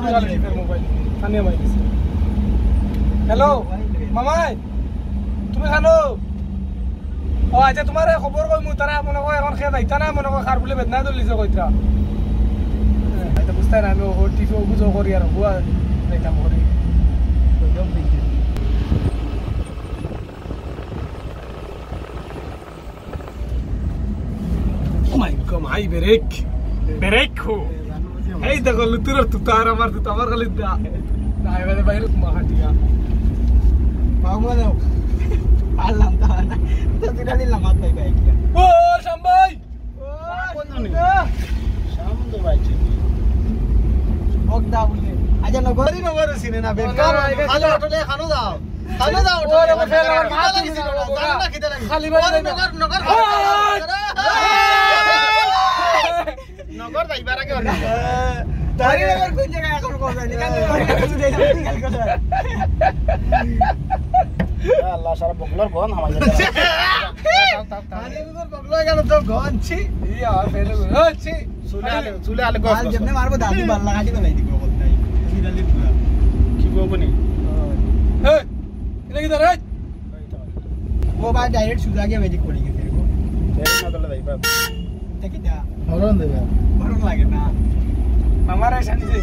mobile কানে মাইছে hello মামাই তুমি খানো ও আচ্ছা তোমার খবর কই মু তারা মনে কয় এখন খেয়ে যাইতা না মনে কয় খার বলে বেদনা দলিছে কইতা এটা বুঝতে না আমি ও টিফি বুঝো করি আর বুয়া যাইতাম করি ও মাই গড মাই ব্রেক এই দেখো লুতুর তুতার আমার তো আমার খালি দা না এবারে বাইরে তোমা হাটিয়া পাগল দাও আল্লাহ তাআলা তো তিরা দিলাম হাত পাই ভাই ও শাম ভাই ও কোন জানি শাম তো ভাই ওকদা বলে আচ্ছা নগর সিনে না বেকার খালি হোটেলে খানো দাও ওরে ফেলা মাছ দিছি না খেতে লাগে খালি বাড়ি নগর নগর যাইবার আগে তারি নগর কোন জায়গায় এখন কোথায় নিকাল আল্লাহ সারা বগলর গন হামাই যায় তারি নগর বগলর গেল তো গন ছি ইয়া ফেলে ছি চুলে আলে গস যেমনে মারবো দাদি ভাল লাগাটি তো নাই দিব বল নাই সিরালি পুরা কি বলবনি এই এটা কি রে ও ভাই ডাইরেক্ট সুজা গিয়ে ম্যাজিক করি গেছে এরকম এই না দলে যাইবা দেখি যা হরন দেবে হরন লাগে না আমার এসে নিছে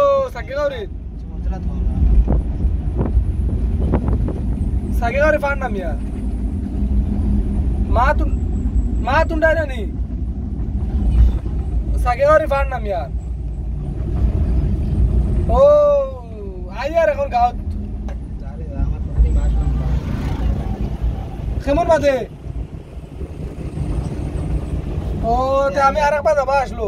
ও সাকে গাউরি চমচলা তো সাকে গাউরি ফান না মিয়া মা তুন্ডা জানি সাকে গাউরি ফান না মিয়া ও আইয়ার এখন গাঁও আরে আমার প্রতি মাস কেমন বাজে ও তে আমি আরেকবার যাবা আসলো